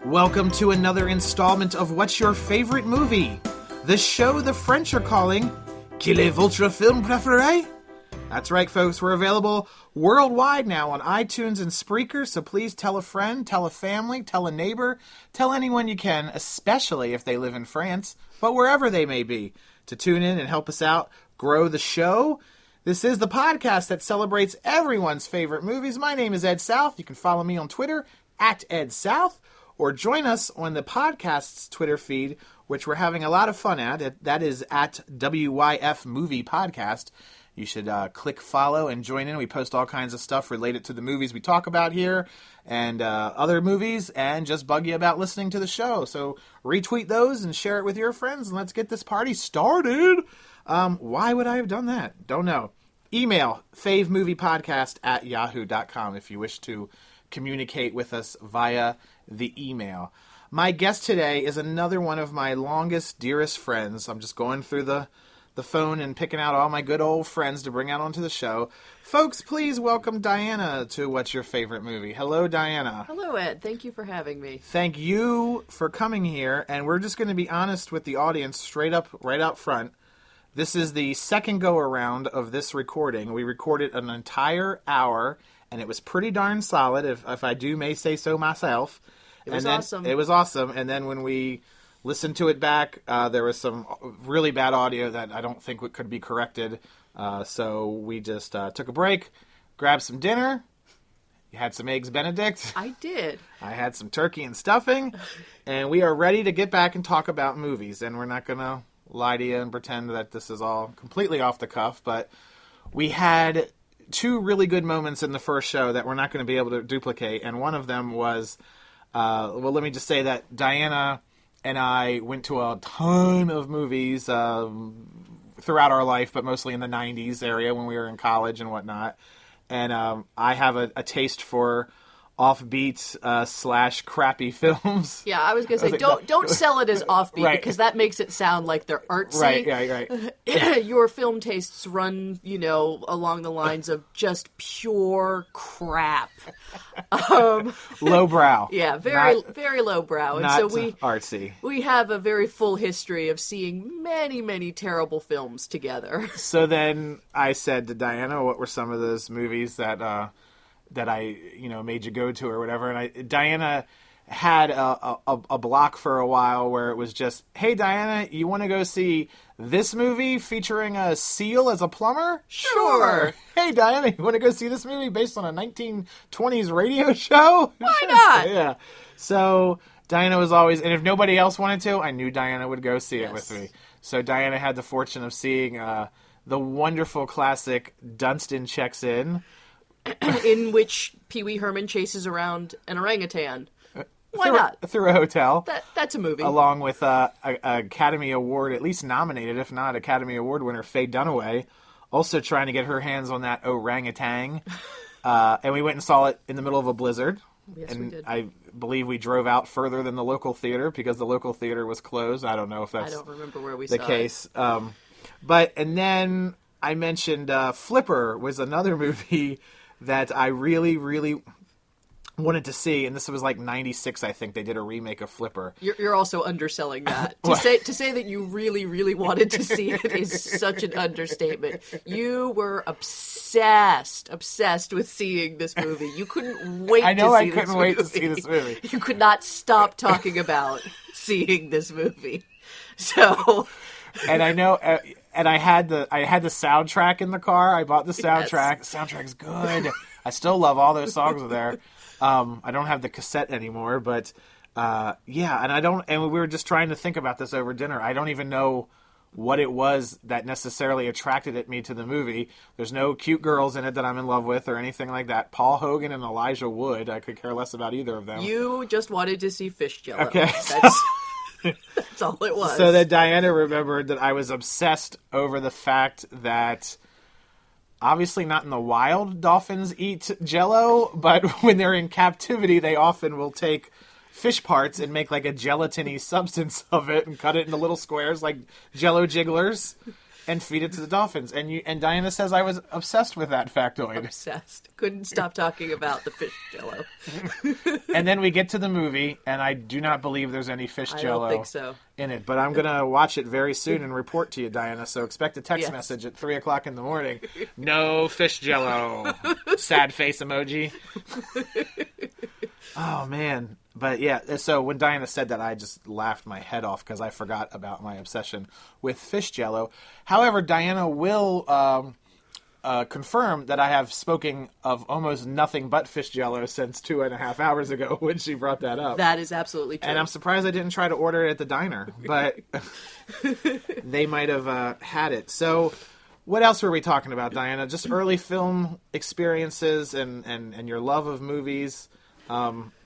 Welcome to another installment of What's Your Favorite Movie? The show the French are calling Quel est votre film préféré? That's right, folks. We're available worldwide now on iTunes and Spreaker, so please tell a friend, tell a family, tell a neighbor, tell anyone you can, especially if they live in France, but wherever they may be, to tune in and help us out, grow the show. This is the podcast that celebrates everyone's favorite movies. My name is Ed South. You can follow me on Twitter, @EdSouth, or join us on the podcast's Twitter feed, which we're having a lot of fun at. That is at WYF Movie Podcast. You should click follow and join in. We post all kinds of stuff related to the movies we talk about here and other movies, and just bug you about listening to the show. So retweet those and share it with your friends, and let's get this party started. Why would I have done that? Don't know. Email favemoviepodcast@yahoo.com if you wish to communicate with us via the email. My guest today is another one of my longest, dearest friends. I'm just going through the phone and picking out all my good old friends to bring out onto the show. Folks, please welcome Diana to What's Your Favorite Movie. Hello, Diana. Hello, Ed. Thank you for having me. Thank you for coming here, and we're just going to be honest with the audience straight up, right out front. This is the second go-around of this recording. We recorded an entire hour, and it was pretty darn solid, if I may say so myself. It was awesome. It was awesome, and then when we listened to it back, there was some really bad audio that I don't think could be corrected. So we just took a break, grabbed some dinner. You had some Eggs Benedict. I did. I had some turkey and stuffing. And we are ready to get back and talk about movies. And we're not going to lie to you and pretend that this is all completely off the cuff. But we had two really good moments in the first show that we're not going to be able to duplicate. And one of them was, let me just say that Diana and I went to a ton of movies throughout our life, but mostly in the 90s area when we were in college and whatnot. And I have a taste for offbeat / crappy films. Yeah, I was going to say, don't sell it as offbeat, right, because that makes it sound like they're artsy. Right. Your film tastes run, along the lines of just pure crap. Lowbrow. Yeah, very lowbrow. And not so artsy. We have a very full history of seeing many, many terrible films together. So then I said to Diana, what were some of those movies that I made you go to or whatever, and Diana had a block for a while where it was just, hey Diana, you want to go see this movie featuring a seal as a plumber? Sure. Hey Diana, you want to go see this movie based on a 1920s radio show? Why not? Yeah. So Diana was always, and if nobody else wanted to, I knew Diana would go see it with me. So Diana had the fortune of seeing the wonderful classic Dunstan Checks In, in which Pee Wee Herman chases around an orangutan. Why not? Through a hotel. That's a movie. Along with Academy Award, at least nominated, if not Academy Award winner, Faye Dunaway, also trying to get her hands on that orangutan. And we went and saw it in the middle of a blizzard. Yes, and we did. I believe we drove out further than the local theater because the local theater was closed. I don't know if that's I don't remember where we the saw case. It. And then I mentioned Flipper was another movie that I really, really wanted to see, and this was like 96, I think. They did a remake of Flipper. You're also underselling that. To say that you really, really wanted to see it is such an understatement. You were obsessed with seeing this movie. You couldn't wait I know to see I couldn't wait to see this movie. You could not stop talking about seeing this movie. So... And I know... And I had the soundtrack in the car. I bought the soundtrack. Yes. The soundtrack's good. I still love all those songs there. I don't have the cassette anymore, but and we were just trying to think about this over dinner. I don't even know what it was that necessarily attracted me to the movie. There's no cute girls in it that I'm in love with or anything like that. Paul Hogan and Elijah Wood. I could care less about either of them. You just wanted to see fish jello. Okay. That's all it was. So that Diana remembered that I was obsessed over the fact that obviously not in the wild dolphins eat Jell-O, but when they're in captivity, they often will take fish parts and make like a gelatiny substance of it and cut it into little squares like Jell-O jigglers. and feed it to the dolphins. And Diana says I was obsessed with that factoid. Obsessed. Couldn't stop talking about the fish Jello. And then we get to the movie, and I do not believe there's any fish Jello I don't think so. in it. But I'm going to watch it very soon and report to you, Diana. So expect a text message at 3 o'clock in the morning. No fish Jello. Sad face emoji. Oh, man. But yeah, so when Diana said that, I just laughed my head off because I forgot about my obsession with fish Jello. However, Diana will confirm that I have spoken of almost nothing but fish Jello since 2.5 hours ago when she brought that up. That is absolutely true. And I'm surprised I didn't try to order it at the diner, but they might have had it. So what else were we talking about, Diana? Just early film experiences and your love of movies.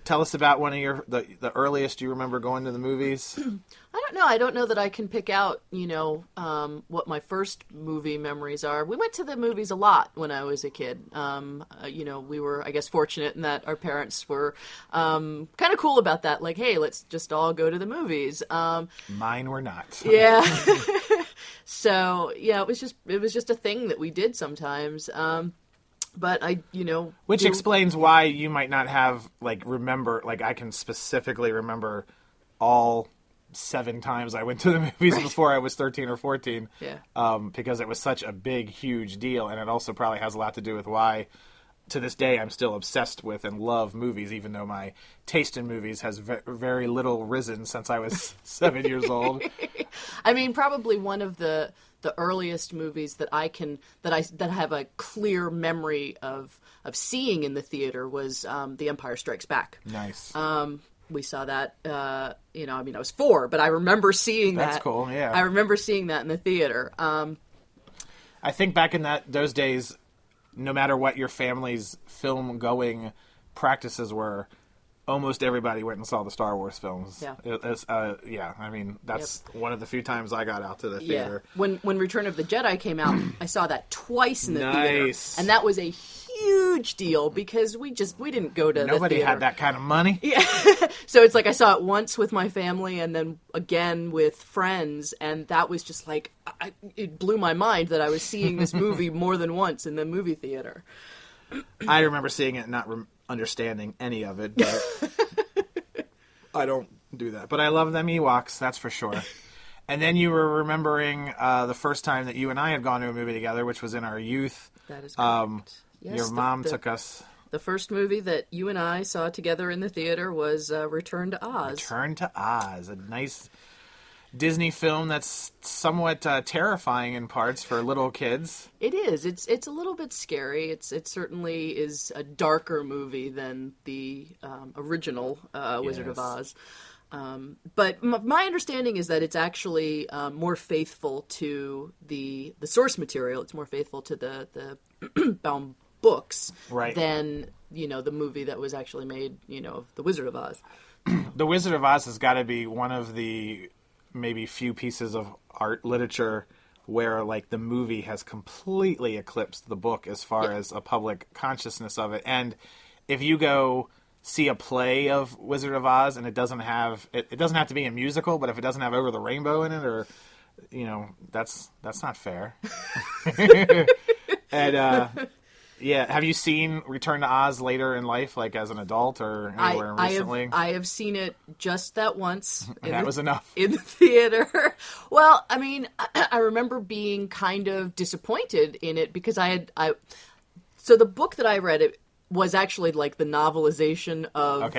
Tell us about one of the earliest you remember going to the movies. I don't know. I don't know that I can pick out, what my first movie memories are. We went to the movies a lot when I was a kid. We were, I guess, fortunate in that our parents were kind of cool about that. Like, hey, let's just all go to the movies. Mine were not. Yeah. So, yeah, it was just a thing that we did sometimes. But which explains why you might not have I can specifically remember all 7 times I went to the movies before I was 13 or 14. Yeah. Because it was such a big, huge deal, and it also probably has a lot to do with why, to this day, I'm still obsessed with and love movies, even though my taste in movies has very little risen since I was 7 years old. I mean, probably one of the earliest movies that I have a clear memory of seeing in the theater was The Empire Strikes Back. Nice. We saw that. I was 4, but I remember seeing that. That's cool. Yeah. I remember seeing that in the theater. I think back in those days, no matter what your family's film going practices were, almost everybody went and saw the Star Wars films. Yeah. I mean, that's one of the few times I got out to the theater. Yeah. When Return of the Jedi came out, I saw that twice in the theater. Nice. And that was a huge deal because we didn't go to the theater. Nobody had that kind of money. Yeah. So it's like I saw it once with my family and then again with friends, and that was just like, it blew my mind that I was seeing this movie more than once in the movie theater. I remember seeing it and not understanding any of it, but I don't do that. But I love them Ewoks, that's for sure. And then you were remembering the first time that you and I had gone to a movie together, which was in our youth. That is correct. Yes, your mom took us. The first movie that you and I saw together in the theater was Return to Oz. Return to Oz, a nice Disney film that's somewhat terrifying in parts for little kids. It is. It's a little bit scary. It certainly is a darker movie than the original Wizard of Oz. But my understanding is that it's actually more faithful to the source material. It's more faithful to the Baum books than the movie that was actually made. Of the Wizard of Oz. The Wizard of Oz has got to be one of the maybe few pieces of art literature where the movie has completely eclipsed the book as far as a public consciousness of it. And if you go see a play of Wizard of Oz and it doesn't have it doesn't have to be a musical, but if it doesn't have Over the Rainbow in it, or that's not fair. And have you seen Return to Oz later in life, as an adult or anywhere recently? I have seen it just that once. That was enough. In the theater. Well, I mean, I remember being kind of disappointed in it because so the book that I read, it was actually the novelization of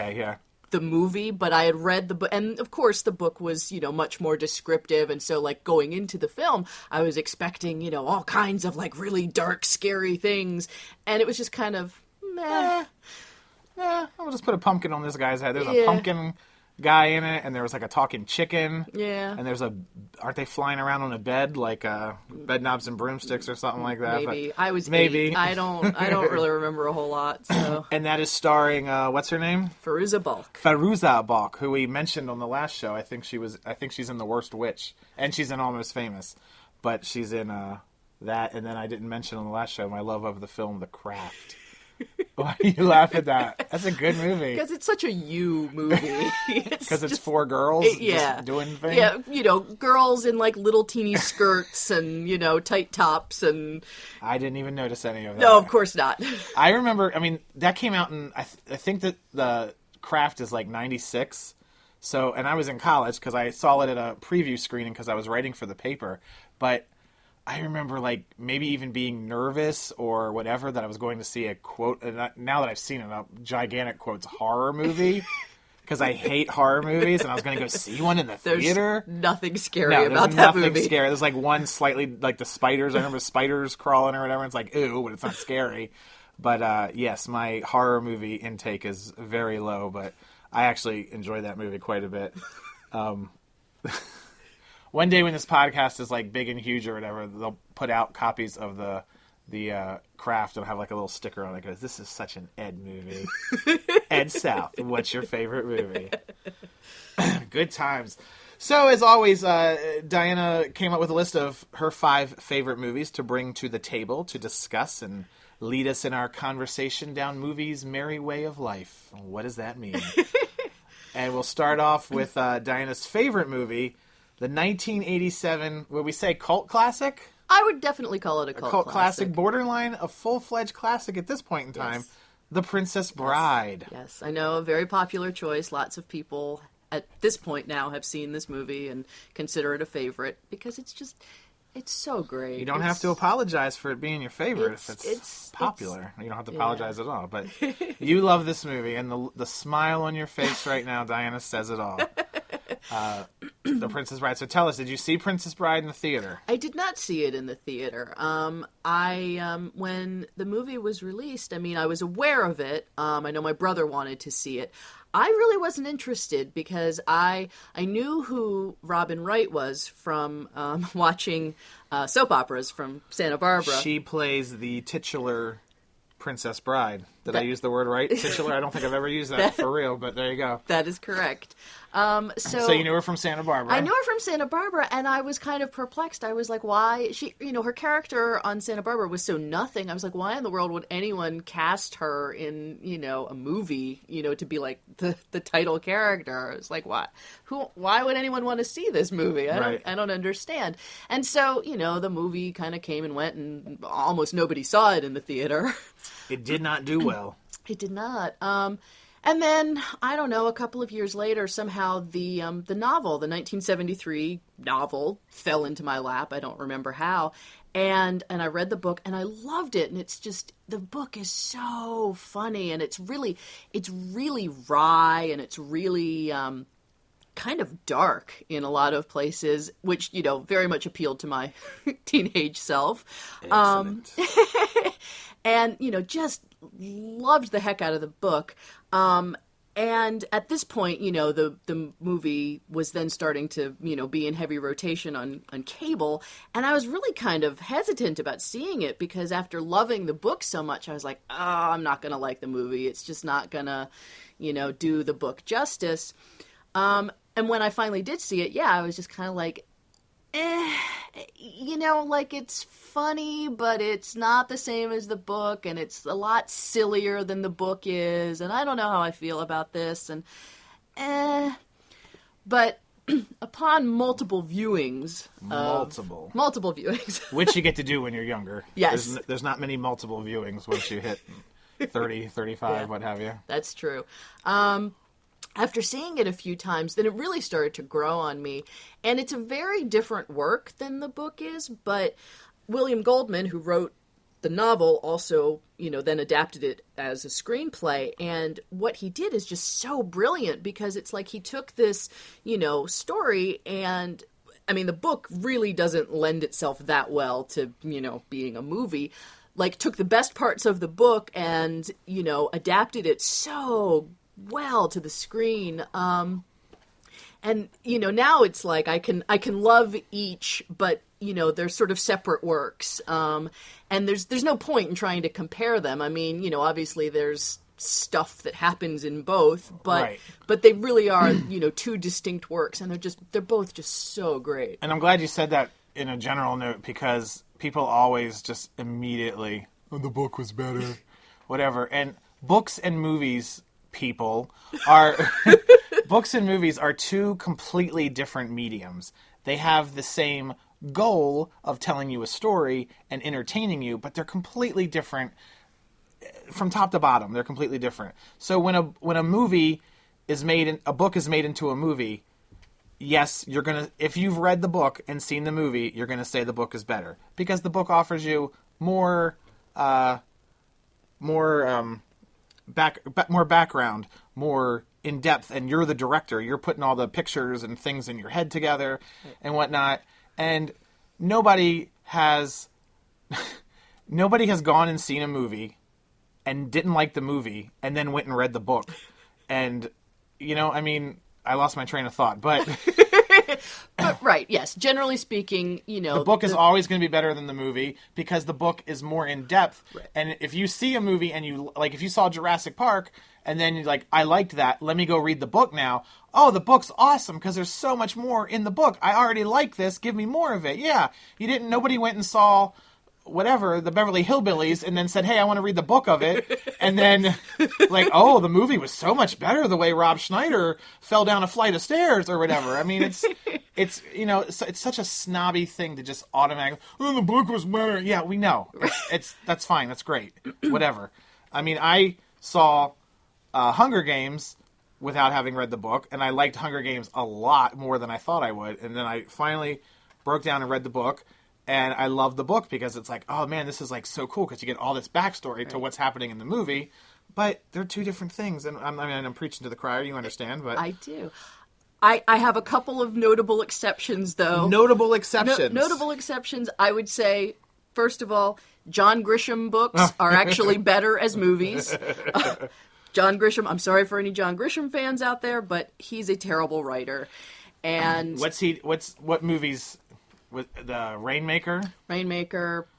the movie, but I had read the book, and of course the book was, much more descriptive, and so going into the film, I was expecting, all kinds of really dark, scary things, and it was just kind of meh. I'll just put a pumpkin on this guy's head. There's a pumpkin guy in it, and there was a talking chicken. Yeah. And aren't they flying around on a bed bed knobs and broomsticks or something like that? Maybe. But I was maybe. 8. I don't really remember a whole lot. So. And that is starring what's her name? Fairuza Balk. Fairuza Balk, who we mentioned on the last show. I think she's in The Worst Witch, and she's in Almost Famous, but she's in that. And then I didn't mention on the last show my love of the film The Craft. Why do you laugh at that? That's a good movie. Because it's such a you movie. Because it's four girls just doing things? Yeah, girls in like little teeny skirts and, tight tops and... I didn't even notice any of that. No, of course not. I remember, that came out in, I think that the Craft is like 96. So, and I was in college because I saw it at a preview screening because I was writing for the paper. But I remember like maybe even being nervous or whatever that I was going to see a quote. And now that I've seen it, a gigantic quotes horror movie because I hate horror movies, and I was going to go see one in the theater. Nothing scary about that movie. Nothing scary. There's like one slightly like the spiders. I remember spiders crawling or whatever. And it's like ew, but it's not scary. But yes, my horror movie intake is very low, but I actually enjoy that movie quite a bit. One day when this podcast is like big and huge or whatever, they'll put out copies of the Craft and have like a little sticker on it that goes, "This is such an Ed movie." Ed South, what's your favorite movie? Good times. So as always, Diana came up with a list of her 5 favorite movies to bring to the table to discuss and lead us in our conversation down movies' merry way of life. What does that mean? And we'll start off with Diana's favorite movie, the 1987, would we say cult classic? I would definitely call it a cult classic, borderline a full-fledged classic at this point in time, yes. The Princess Bride. Yes, I know, a very popular choice. Lots of people at this point now have seen this movie and consider it a favorite because it's so great. You don't have to apologize for it being your favorite if it's popular. You don't have to apologize at all. But you love this movie, and the smile on your face right now, Diana, says it all. The Princess Bride. So tell us, did you see Princess Bride in the theater? I did not see it in the theater. When the movie was released, I was aware of it. I know my brother wanted to see it. I really wasn't interested because I knew who Robin Wright was from watching soap operas from Santa Barbara. She plays the titular Princess Bride. Did I use the word right? Titular? I don't think I've ever used that for real, but there you go. That is correct. So you knew her from Santa Barbara. I knew her from Santa Barbara, and I was kind of perplexed. I was like, why? She, her character on Santa Barbara was so nothing. I was like, why in the world would anyone cast her in, a movie, to be like the title character? I was like, why? Why would anyone want to see this movie? I don't understand. And so, the movie kind of came and went, and almost nobody saw it in the theater. It did not do well. It did not. And then, I don't know, a couple of years later, somehow the novel, the 1973 novel, fell into my lap. I don't remember how. And I read the book, and I loved it. And it's just, the book is so funny, and it's really wry, and it's really kind of dark in a lot of places, which, very much appealed to my teenage self. Excellent. And, just loved the heck out of the book. And at this point, the movie was then starting to, be in heavy rotation on cable. And I was really kind of hesitant about seeing it because after loving the book so much, I was like, oh, I'm not going to like the movie. It's just not going to, do the book justice. And when I finally did see it, I was just kind of like, it's funny, but it's not the same as the book, and it's a lot sillier than the book is, and I don't know how I feel about this, and but upon multiple viewings, which you get to do when you're younger. Yes. There's not many multiple viewings once you hit 30, 35, what have you. That's true. After seeing it a few times, then it really started to grow on me. And it's a very different work than the book is, but William Goldman, who wrote the novel, also, then adapted it as a screenplay. And what he did is just so brilliant because it's like he took this, story and, the book really doesn't lend itself that well to, being a movie. Like, took the best parts of the book and, adapted it so well to the screen. And now it's like I can love each, but they're sort of separate works. And there's no point in trying to compare them. Obviously there's stuff that happens in both, but they really are, two distinct works, and they're both just so great. And I'm glad you said that in a general note, because people always just immediately, the book was better. whatever. And books and movies, people, are books and movies are two completely different mediums. They have the same goal of telling you a story and entertaining you, but they're completely different from top to bottom. They're completely different. So when a movie is made, a book is made into a movie, yes, you're gonna, if you've read the book and seen the movie, you're gonna say the book is better because the book offers you more background, more in depth, and you're the director. You're putting all the pictures and things in your head together and whatnot. And nobody has gone and seen a movie and didn't like the movie and then went and read the book. And I mean, I lost my train of thought, but but right, yes. Generally speaking, the book is always going to be better than the movie because the book is more in depth. Right. And if you see a movie and you like, if you saw Jurassic Park and then you're like, I liked that, let me go read the book now. Oh, the book's awesome because there's so much more in the book. I already like this. Give me more of it. Yeah, nobody went and saw whatever, the Beverly Hillbillies, and then said, hey, I want to read the book of it. And then, like, oh, the movie was so much better the way Rob Schneider fell down a flight of stairs or whatever. I mean, it's such a snobby thing to just automatically, oh, the book was better. Yeah, we know. That's fine. That's great. Whatever. I mean, I saw Hunger Games without having read the book, and I liked Hunger Games a lot more than I thought I would. And then I finally broke down and read the book. And I love the book because it's like, oh man, this is like so cool because you get all this backstory to what's happening in the movie. But they're two different things. And I'm preaching to the choir, you understand. But I do. I have a couple of notable exceptions, though. Notable exceptions. Notable exceptions, I would say, first of all, John Grisham books are actually better as movies. John Grisham, I'm sorry for any John Grisham fans out there, but he's a terrible writer. And what movies? With the Rainmaker,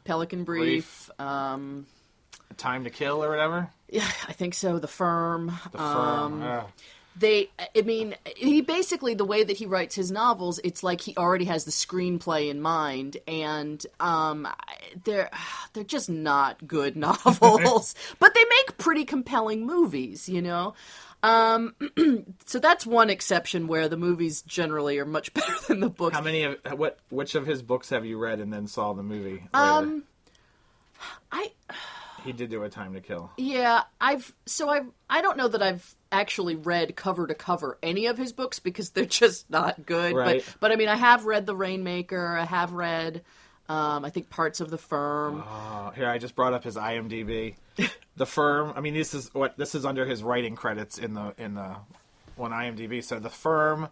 Pelican Brief, Time to Kill or whatever. Yeah, I think so. The Firm. Yeah. He basically, the way that he writes his novels, it's like he already has the screenplay in mind, and they're just not good novels, but they make pretty compelling movies, So that's one exception where the movies generally are much better than the books. Which of his books have you read and then saw the movie later? He did do A Time to Kill. Yeah, I don't know that I've actually read cover to cover any of his books because they're just not good. Right. But I mean, I have read The Rainmaker. I have read, I think, parts of The Firm. Oh, here, I just brought up his IMDb. The Firm. I mean, this is under his writing credits in the on IMDb. So The Firm.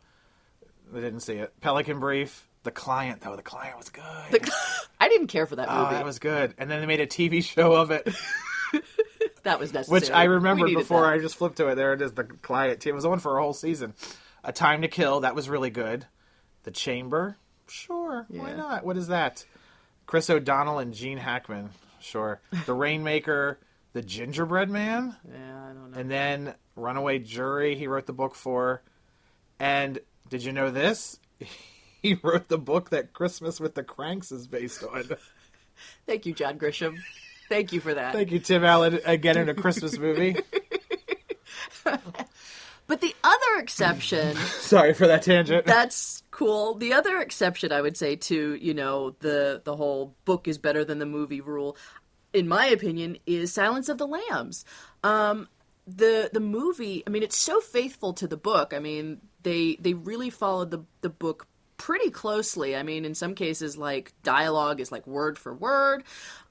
I didn't see it. Pelican Brief. The Client, though. The Client was good. I didn't care for that movie. Oh, that was good. And then they made a TV show of it. That was necessary. Which I remembered before I just flipped to it. There it is, The Client. It was on for a whole season. A Time to Kill. That was really good. The Chamber. Sure. Yeah. Why not? What is that? Chris O'Donnell and Gene Hackman. Sure. The Rainmaker. The Gingerbread Man. Yeah, I don't know. And then Runaway Jury. He wrote the book for. And did you know this? He wrote the book that Christmas with the Cranks is based on. Thank you, John Grisham. Thank you for that. Thank you, Tim Allen, again in a Christmas movie. But the other exception... Sorry for that tangent. That's cool. The other exception, I would say, to, the whole book is better than the movie rule, in my opinion, is Silence of the Lambs. The movie, I mean, it's so faithful to the book. I mean, they really followed the book pretty closely. I mean, in some cases, like, dialogue is like word for word.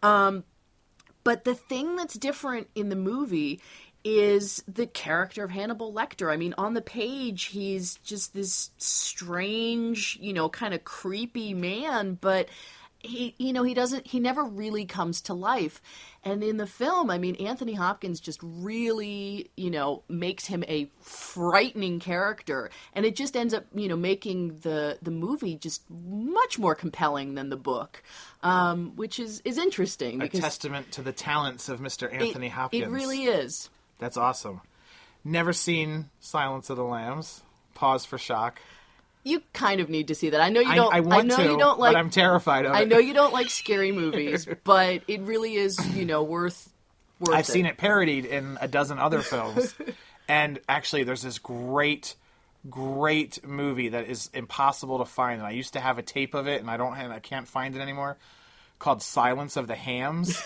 But the thing that's different in the movie is the character of Hannibal Lecter. I mean, on the page, he's just this strange, kind of creepy man, but he never really comes to life. And in the film, I mean, Anthony Hopkins just really, makes him a frightening character. And it just ends up, making the movie just much more compelling than the book, which is interesting. A testament to the talents of Mr. Anthony Hopkins. It really is. That's awesome. Never seen Silence of the Lambs. Pause for shock. You kind of need to see that. I know you don't. I want to, you don't like, but I'm terrified of it. I know you don't like scary movies, but it really is, worth I've seen it parodied in a dozen other films. And actually, there's this great movie that is impossible to find. And I used to have a tape of it, and I can't find it anymore, called Silence of the Hams.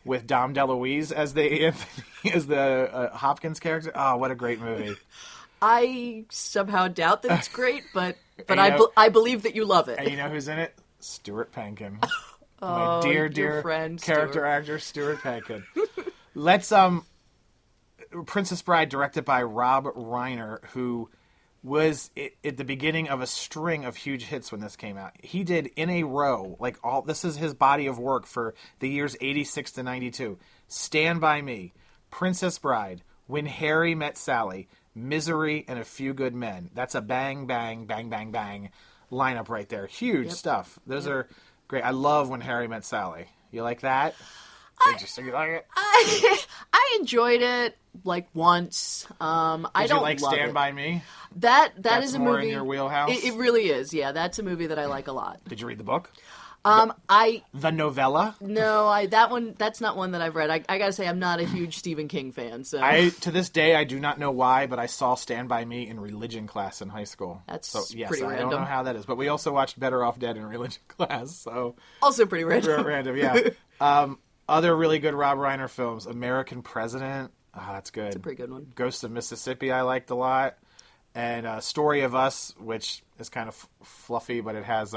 With Dom DeLuise as the Hopkins character. Oh, what a great movie! I somehow doubt that it's great, but I believe that you love it. And you know who's in it? Stuart Penkin, Oh, my dear your friend, character Stuart. actor Stuart Penkin. Let's Princess Bride, directed by Rob Reiner, who was at the beginning of a string of huge hits when this came out. He did in a row, this is his body of work for the years 86 to 92. Stand By Me, Princess Bride, When Harry Met Sally, Misery, and A Few Good Men. That's a bang, bang, bang, bang, bang lineup right there. Huge stuff. Those are great. I love When Harry Met Sally. You like that? You like it? I enjoyed it once. I Did don't you like love Stand it. By Me? That's That's is a more movie in your wheelhouse? It really is. Yeah, that's a movie that I like a lot. Did you read the book? I The novella? no, that's not one that I've read. I gotta say, I'm not a huge Stephen King fan. So To this day, I do not know why, but I saw Stand By Me in religion class in high school. That's yes, pretty I random. don't know how that is, but we also watched Better Off Dead in religion class, so Also pretty random. random, yeah. Other really good Rob Reiner films: American President. Oh, that's good. It's a pretty good one. Ghost of Mississippi, I liked a lot, and Story of Us, which is kind of fluffy, but it has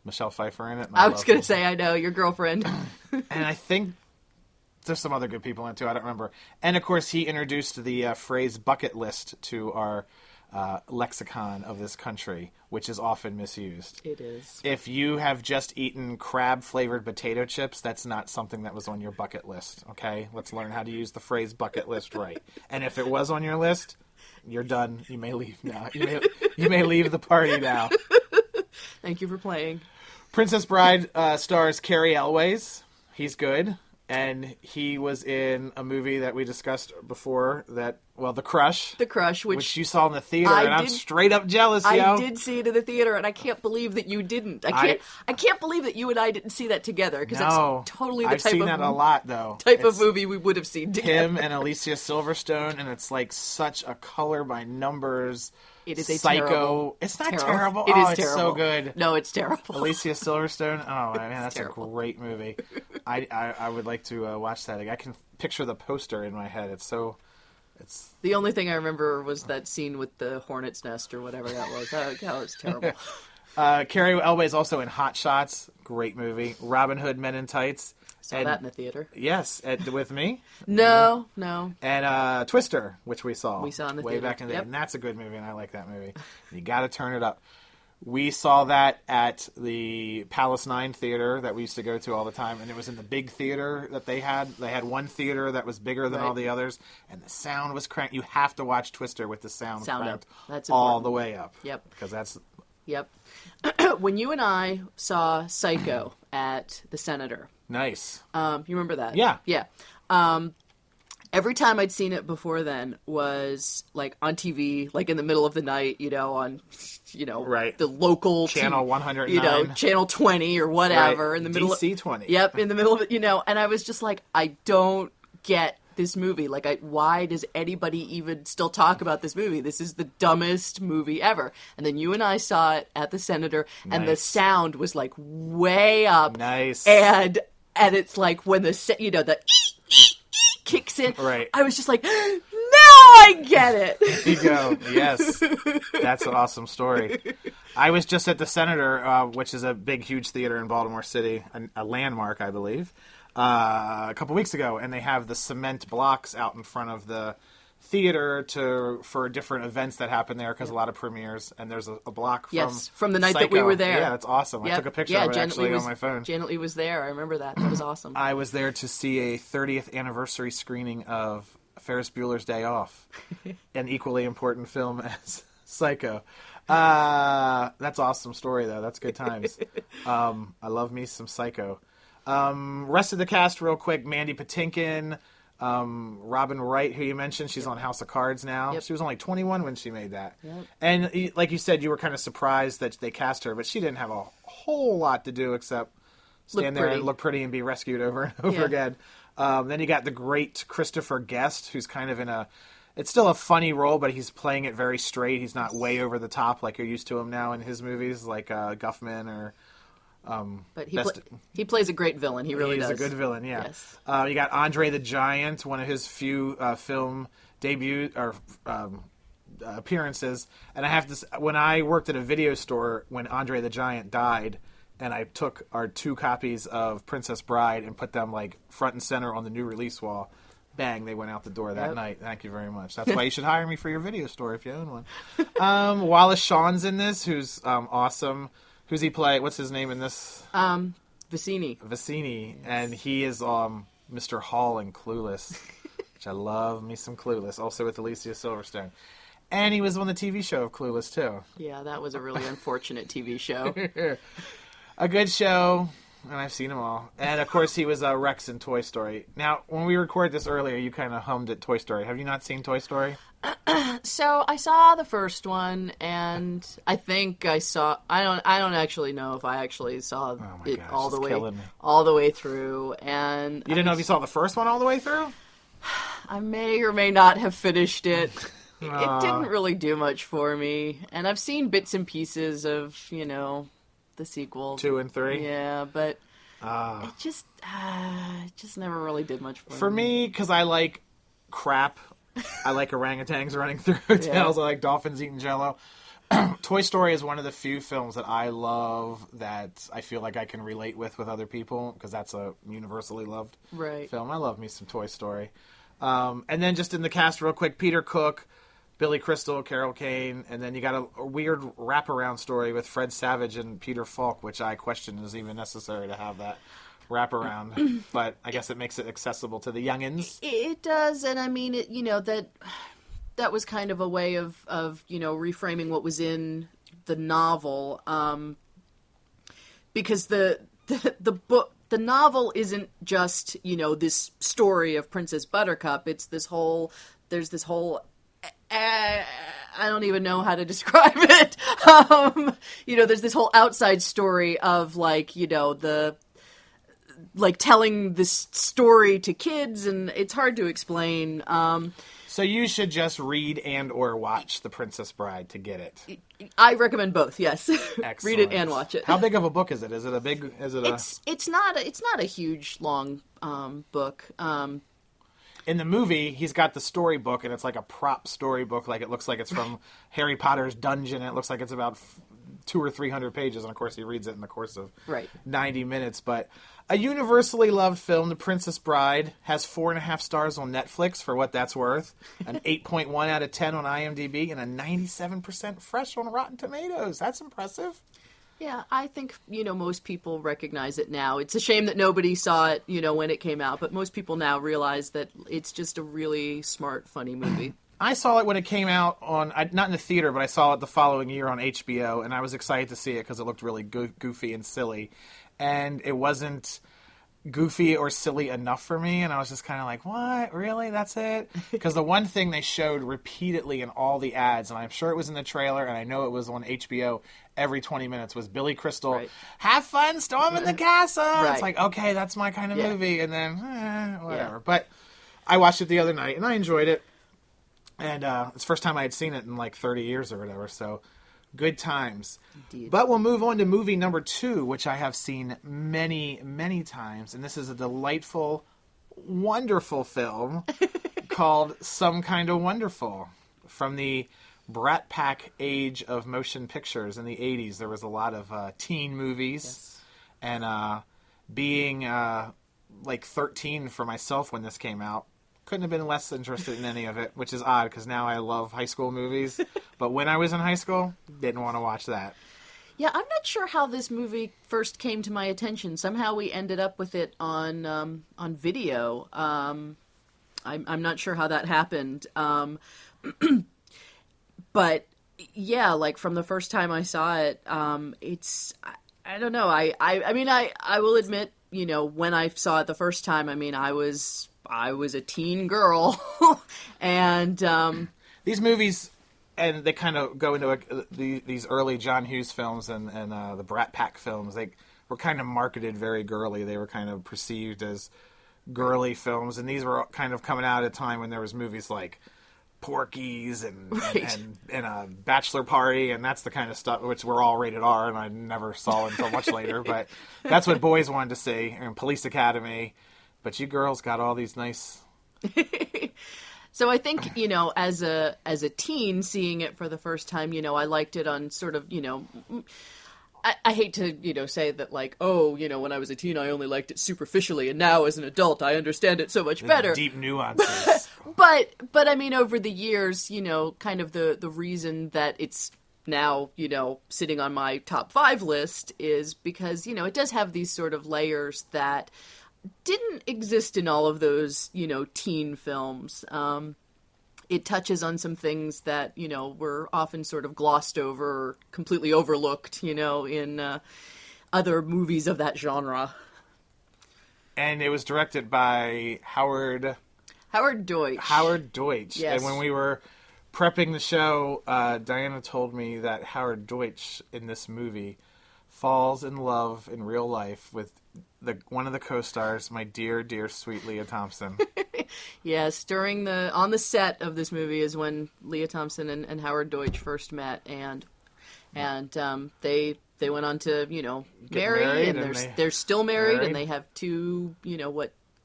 Michelle Pfeiffer in it. I was gonna say, I know your girlfriend. And I think there's some other good people in it too. I don't remember. And of course, he introduced the phrase bucket list to our lexicon of this country, which is often misused. It is. If you have just eaten crab-flavored potato chips, that's not something that was on your bucket list, okay? Let's learn how to use the phrase bucket list right. And if it was on your list, you're done. You may leave now. You may leave the party now. Thank you for playing. Princess Bride stars Cary Elwes. He's good. And he was in a movie that we discussed before, The Crush. The Crush, which you saw in the theater, I'm straight up jealous, yo. I did see it in the theater, and I can't believe that you didn't. I can't believe that you and I didn't see that together, because it's totally the I've type seen of that a lot, though. Type of movie we would have seen together. Him and Alicia Silverstone, and it's such a color by numbers. It is a psycho. Terrible, it's not terrible. It is it's terrible. So good. No, it's terrible. Alicia Silverstone. Oh man, that's terrible. a great movie. I would like to watch that. I can picture the poster in my head. It's the only thing I remember was that scene with the hornet's nest or whatever that was. That was terrible. Cary Elwes also in Hot Shots. Great movie. Robin Hood Men in Tights. Saw that in the theater. Yes, with me. No. And Twister, which we saw. We saw in the way theater. back in the day. Yep. And that's a good movie, and I like that movie. You got to turn it up. We saw that at the Palace 9 theater that we used to go to all the time, and it was in the big theater that they had. They had one theater that was bigger than all the others, and the sound was cranked. You have to watch Twister with the sound cranked up. That's all important. the way up. Yep. Because that's... Yep. When you and I saw Psycho at the Senator. Nice. You remember that? Yeah. Yeah. Every time I'd seen it before then was on TV, in the middle of the night, on, right. the local Channel 109, Channel 20 or whatever, right. in the middle DC of 20. Yep, in the middle of it, and I was just I don't get this movie. Why does anybody even still talk about this movie? This is the dumbest movie ever. And then you and I saw it at the Senator, and the sound was way up. Nice. And it's when the kicks in. Right. I was just now I get it. There you go. Yes. That's an awesome story. I was just at the Senator, which is a big, huge theater in Baltimore City, a landmark, I believe, a couple weeks ago, and they have the cement blocks out in front of the theater for different events that happen there, because a lot of premieres, and there's a block from the night Psycho. that we were there. Yeah, that's awesome. I took a picture of it actually on my phone. Janet Leigh was there. I remember that. That was awesome. I was there to see a 30th anniversary screening of Ferris Bueller's Day Off, an equally important film as Psycho. That's an awesome story, though. That's good times. I love me some Psycho. Rest of the cast, real quick: Mandy Patinkin, Robin Wright, who you mentioned, she's on House of Cards now. Yep. She was only 21 when she made that. Yep. And like you said, you were kind of surprised that they cast her, but she didn't have a whole lot to do except stand there pretty. and look pretty and be rescued over and over Yeah. again. Then you got the great Christopher Guest, who's kind of in a... It's still a funny role, but he's playing it very straight. He's not way over the top like you're used to him now in his movies, like Guffman or... But Best- he plays a great villain. He really He's does. a good villain, yeah. Yes. You got Andre the Giant, one of his few film debut or appearances. And I have to, when I worked at a video store when Andre the Giant died, and I took our 2 copies of Princess Bride and put them like front and center on the new release wall. Bang, they went out the door that Yep. night. Thank you very much. That's why you should hire me for your video store if you own one. Wallace Shawn's in this, who's awesome. Who's he play? What's his name in this? Vicini. Vicini, and he is Mr. Hall in Clueless, which I love me some Clueless, also with Alicia Silverstone. And he was on the TV show of Clueless, too. Yeah, that was a really unfortunate TV show. A good show, and I've seen them all. And, of course, he was Rex in Toy Story. Now, when we recorded this earlier, you kind of hummed at Toy Story. Have you not seen Toy Story? So I saw the first one, and I think I saw. I don't actually know if I actually saw it gosh, all the it's way killing me. all the way through. And You didn't know if you saw the first one all the way through? I may or may not have finished it. It didn't really do much for me, and I've seen bits and pieces of the sequel 2 and 3? Yeah, but it just never really did much For me, because I like crap. I like orangutans running through hotels. I like dolphins eating Jell-O. Toy Story is one of the few films that I love that I feel like I can relate with other people, because that's a universally loved Right. film. I love me some Toy Story. And then just in the cast real quick, Peter Cook, Billy Crystal, Carol Kane, and then you got a weird wraparound story with Fred Savage and Peter Falk, which I question is even necessary to have that wraparound. But I guess it makes it accessible to the youngins. It does, and I mean, that was kind of a way of reframing what was in the novel, because the book. The novel isn't just, this story of Princess Buttercup. It's there's this whole, I don't even know how to describe it. There's this whole outside story of telling this story to kids, and it's hard to explain. So you should just read and or watch The Princess Bride to get it. I recommend both. Yes, Excellent. read it and watch it. How big of a book is it? Is it a big? Is it It's not a huge long book. In the movie, he's got the storybook, and it's like a prop storybook. Like it looks like it's from Harry Potter's dungeon. And it looks like it's about 200 or 300 pages, and of course he reads it in the course of 90 minutes. But a universally loved film, The Princess Bride, has 4.5 stars on Netflix for what that's worth, an 8.1 out of 10 on IMDb, and a 97% fresh on Rotten Tomatoes. That's impressive. Yeah, I think, most people recognize it now. It's a shame that nobody saw it, when it came out, but most people now realize that it's just a really smart, funny movie. I saw it when it came out not in the theater, but I saw it the following year on HBO, and I was excited to see it because it looked really goofy and silly. And it wasn't goofy or silly enough for me, and I was just kind of like, what? Really? That's it? Because the one thing they showed repeatedly in all the ads, and I'm sure it was in the trailer, and I know it was on HBO every 20 minutes, was Billy Crystal, have fun storming the castle! Right. It's like, okay, that's my kind of movie, and then, whatever. Yeah. But I watched it the other night, and I enjoyed it. And it's the first time I had seen it in like 30 years or whatever, so good times. Indeed. But we'll move on to movie number 2, which I have seen many, many times. And this is a delightful, wonderful film called Some Kind of Wonderful. From the Brat Pack age of motion pictures in the 80s, there was a lot of teen movies. Yes. And being like 13 for myself when this came out, couldn't have been less interested in any of it, which is odd because now I love high school movies. But when I was in high school, didn't want to watch that. Yeah, I'm not sure how this movie first came to my attention. Somehow we ended up with it on video. I'm not sure how that happened. But yeah, like from the first time I saw it, it's I don't know. I mean I will admit, when I saw it the first time, I mean I was a teen girl, and these movies, and they kind of go into these early John Hughes films and the Brat Pack films. were kind of marketed very girly. They were kind of perceived as girly films, and these were kind of coming out at a time when there was movies like Porky's and a Bachelor Party, and that's the kind of stuff which were all rated R, and I never saw until much later. But that's what boys wanted to see, and Police Academy. But you girls got all these nice. So I think, as a teen seeing it for the first time, I liked it on sort of, I hate to, say that like, when I was a teen, I only liked it superficially, and now as an adult, I understand it so much better. Deep nuances. But I mean, over the years, kind of the reason that it's now, sitting on my top 5 list is because, it does have these sort of layers that didn't exist in all of those, teen films. It touches on some things that, were often sort of glossed over or completely overlooked, in other movies of that genre. And it was directed by Howard Deutsch. Howard Deutsch. Yes. And when we were prepping the show, Diana told me that Howard Deutsch in this movie falls in love in real life with one of the co-stars, my dear, dear, sweet Leah Thompson. Yes, on the set of this movie is when Leah Thompson and Howard Deutsch first met, and they went on to marry, and they're still married, and they have 2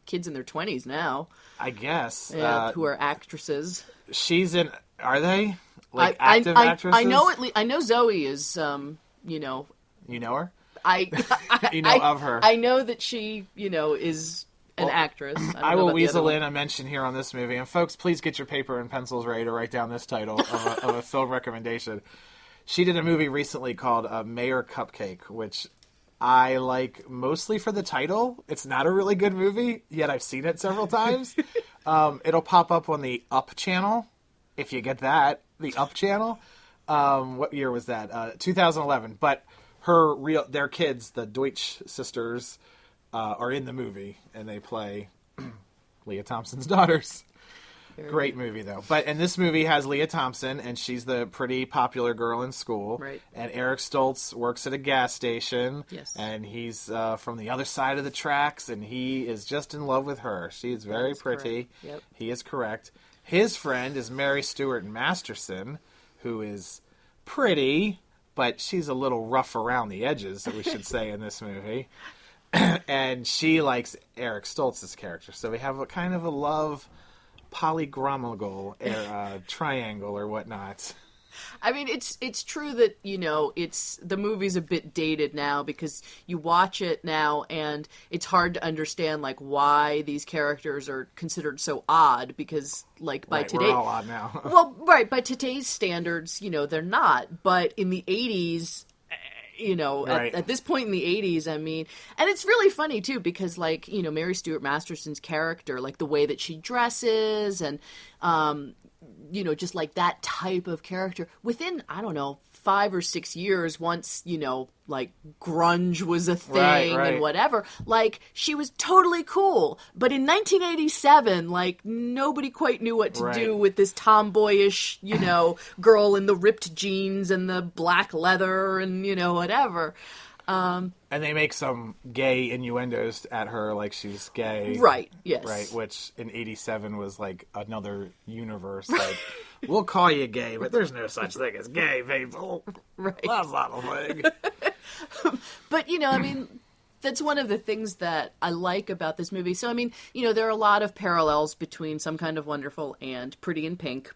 kids in their 20s now, I guess, who are actresses. She's in. Are they active actresses? I know Zoe is. You know her. You know of her. I know that she is an actress. I will weasel in a mention here on this movie. And folks, please get your paper and pencils ready to write down this title of a film recommendation. She did a movie recently called Mayor Cupcake, which I like mostly for the title. It's not a really good movie, yet I've seen it several times. It'll pop up on the Up channel, if you get that. The Up channel. What year was that? 2011. But their kids, the Deutsch sisters, are in the movie, and they play Leah Thompson's daughters. Great movie, though. But and this movie has Leah Thompson, and she's the pretty popular girl in school. Right. And Eric Stoltz works at a gas station. Yes. And he's from the other side of the tracks, and he is just in love with her. She is very pretty. Yep. He is correct. His friend is Mary Stuart Masterson, who is pretty, but she's a little rough around the edges, we should say, in this movie. And she likes Eric Stoltz's character. So we have a kind of a love polygonal triangle or whatnot. I mean, it's true that, the movie's a bit dated now because you watch it now and it's hard to understand, like, why these characters are considered so odd because, like, by today... We're all odd now. Well, right, by today's standards, they're not. But in the 80s... right. at this point in the 80s, I mean, and it's really funny too because, like, Mary Stuart Masterson's character, like the way that she dresses and, just like that type of character within, I don't know, 5 or 6 years, once, like grunge was a thing right. and whatever, like she was totally cool. But in 1987, like nobody quite knew what to do with this tomboyish, girl in the ripped jeans and the black leather and, whatever. And they make some gay innuendos at her, like she's gay. Right, yes. Right, which in 87 was like another universe. Like, we'll call you gay, but there's no such thing as gay, people. Right. That's not a thing. But, I mean, that's one of the things that I like about this movie. So, I mean, there are a lot of parallels between Some Kind of Wonderful and Pretty in Pink.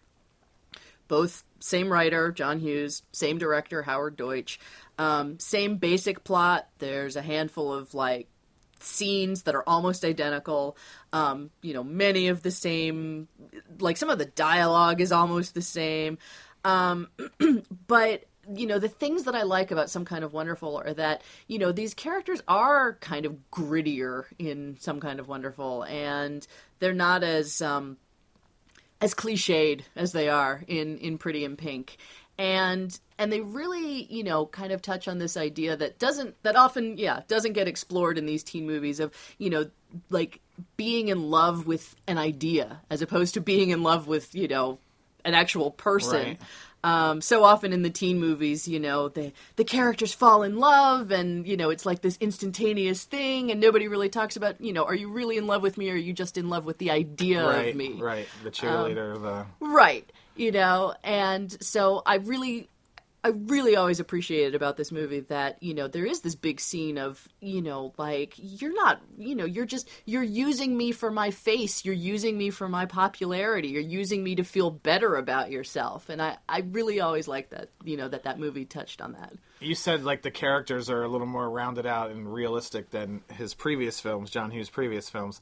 Both same writer, John Hughes, same director, Howard Deutsch. Same basic plot. There's a handful of, like, scenes that are almost identical. Many of the same, like, some of the dialogue is almost the same. But, the things that I like about Some Kind of Wonderful are that, these characters are kind of grittier in Some Kind of Wonderful, and they're not as cliched as they are in Pretty in Pink. And they really, kind of touch on this idea that often doesn't get explored in these teen movies of, like being in love with an idea as opposed to being in love with, an actual person. So often in the teen movies, the characters fall in love and, it's like this instantaneous thing and nobody really talks about, are you really in love with me or are you just in love with the idea of me? Right, the cheerleader, Right, and so I really always appreciated about this movie that, there is this big scene of, like, you're not, you're using me for my face. You're using me for my popularity. You're using me to feel better about yourself. And I really always liked that, that movie touched on that. You said, like, the characters are a little more rounded out and realistic than his previous films, John Hughes' previous films.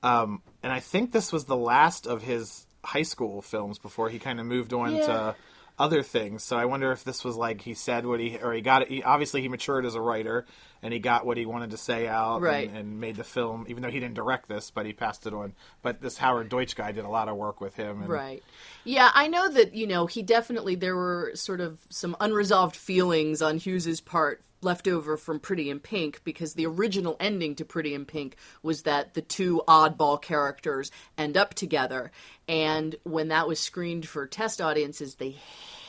And I think this was the last of his high school films before he kind of moved on to other things. So I wonder if this was like he said what he got it. Obviously he matured as a writer and he got what he wanted to say out and made the film, even though he didn't direct this, but he passed it on. But this Howard Deutsch guy did a lot of work with him. And... Right. Yeah, I know that, he definitely, there were sort of some unresolved feelings on Hughes's part left over from Pretty in Pink, because the original ending to Pretty in Pink was that the two oddball characters end up together. And when that was screened for test audiences, they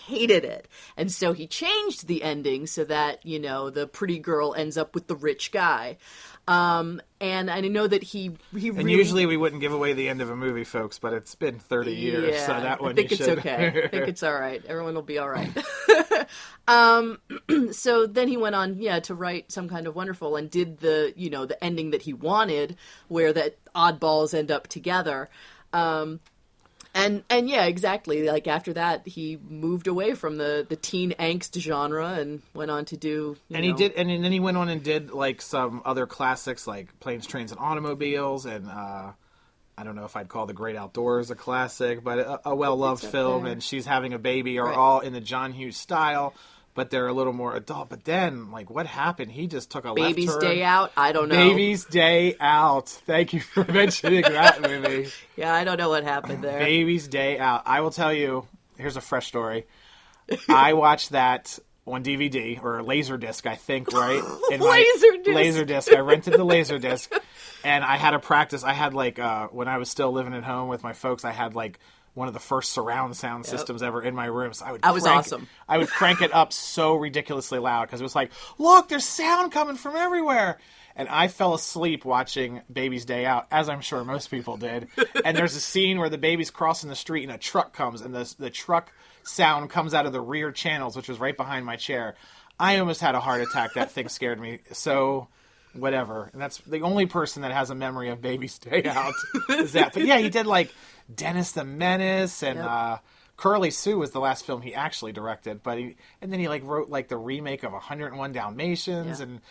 hated it. And so he changed the ending so that, the pretty girl ends up with the rich guy. And I know that he really... And usually we wouldn't give away the end of a movie, folks, but it's been 30 years, so that one I think you it's should... okay. I think it's all right. Everyone will be all right. So then he went on, to write Some Kind of Wonderful and did the, the ending that he wanted, where that oddballs end up together. And yeah, exactly. Like after that, he moved away from the teen angst genre and went on to do. He did, and then he went on and did like some other classics like Planes, Trains, and Automobiles, and I don't know if I'd call The Great Outdoors a classic, but a well-loved film. And She's Having a Baby are all in the John Hughes style. But they're a little more adult. But then, like, what happened? He just took a Baby's left turn. Day Out? I don't know. Baby's Day Out. Thank you for mentioning that movie. Yeah, I don't know what happened there. Baby's Day Out. I will tell you, here's a fresh story. I watched that on DVD, or Laserdisc, I think, right? Laserdisc. I rented the Laserdisc. And I had a practice. I had, like, when I was still living at home with my folks, I had, like, one of the first surround sound systems ever in my room. So I would crank it up so ridiculously loud because it was like, look, there's sound coming from everywhere. And I fell asleep watching Baby's Day Out, as I'm sure most people did. And there's a scene where the baby's crossing the street and a truck comes, and the truck sound comes out of the rear channels, which was right behind my chair. I almost had a heart attack. That thing scared me. So... whatever. And that's the only person that has a memory of Baby's Day Out is that. But yeah, he did like Dennis the Menace and Curly Sue was the last film he actually directed. But then he like wrote like the remake of 101 Dalmatians and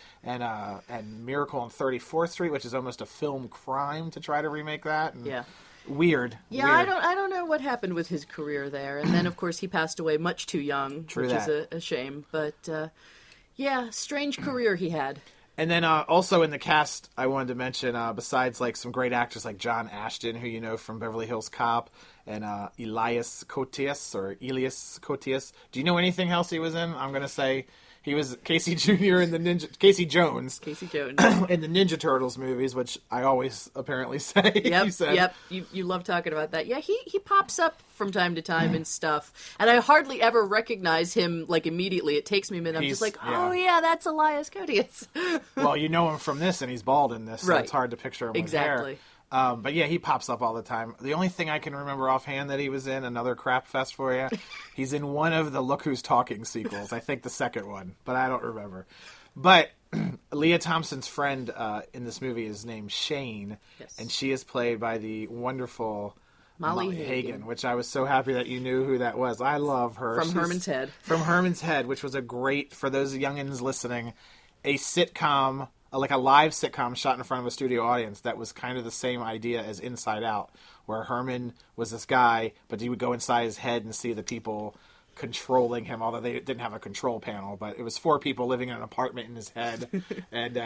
Miracle on 34th Street, which is almost a film crime to try to remake that. And weird. Yeah, weird. I don't know what happened with his career there. And then of course he passed away much too young, which is a shame. But strange career he had. And then also in the cast, I wanted to mention, besides like some great actors like John Ashton, who you know from Beverly Hills Cop, and Elias Koteas. Do you know anything else he was in? I'm going to say he was Casey Jr. in the Casey Jones in the Ninja Turtles movies, which I always apparently say. Yep. You love talking about that. Yeah, he pops up from time to time and stuff, and I hardly ever recognize him like immediately. It takes me a minute. I'm just like, oh yeah, that's Elias Koteas. Well, you know him from this, and he's bald in this, so it's hard to picture him with hair. But yeah, he pops up all the time. The only thing I can remember offhand that he was in, another crap fest for you, he's in one of the Look Who's Talking sequels. I think the second one, but I don't remember. But Leah Thompson's friend in this movie is named Shane, and she is played by the wonderful Molly Hagan, which I was so happy that you knew who that was. I love her. From Herman's Head. From Herman's Head, which was a great, for those youngins listening, a sitcom, like a live sitcom shot in front of a studio audience that was kind of the same idea as Inside Out, where Herman was this guy, but he would go inside his head and see the people controlling him, although they didn't have a control panel, but it was 4 people living in an apartment in his head. And,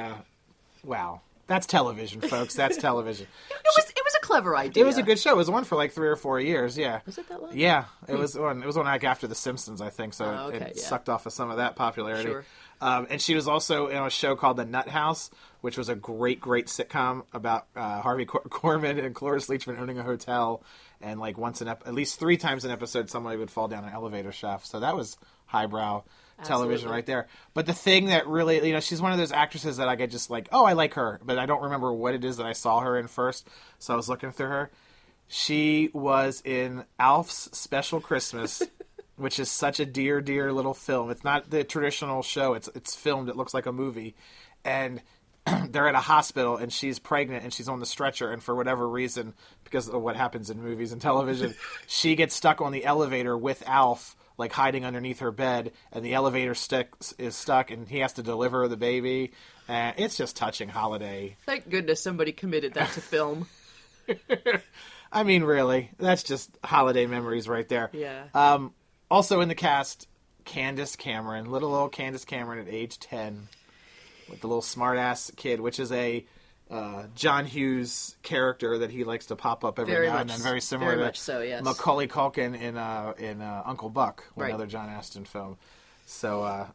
wow. That's television, folks. That's television. It was a clever idea. It was a good show. It was on for like 3 or 4 years, yeah. Was it that long? Yeah. It was on like after The Simpsons, I think, so it sucked off of some of that popularity. Sure. And she was also in a show called The Nut House, which was a great sitcom about Harvey Korman and Cloris Leachman owning a hotel. And like at least 3 times an episode, somebody would fall down an elevator shaft. So that was highbrow television right there. But the thing that really, she's one of those actresses that I get just like, oh, I like her. But I don't remember what it is that I saw her in first. So I was looking through her. She was in Alf's Special Christmas, which is such a dear little film. It's not the traditional show. It's filmed. It looks like a movie. And they're at a hospital, and she's pregnant, and she's on the stretcher. And for whatever reason, because of what happens in movies and television, she gets stuck on the elevator with Alf, like hiding underneath her bed. And the elevator is stuck, and he has to deliver the baby. It's just touching holiday. Thank goodness somebody committed that to film. I mean, really, that's just holiday memories right there. Yeah. Also in the cast, Candace Cameron, little old Candace Cameron at age 10, with the little smart-ass kid, which is a John Hughes character that he likes to pop up every now and then, very similar to Macaulay Culkin in Uncle Buck, another John Astin film. So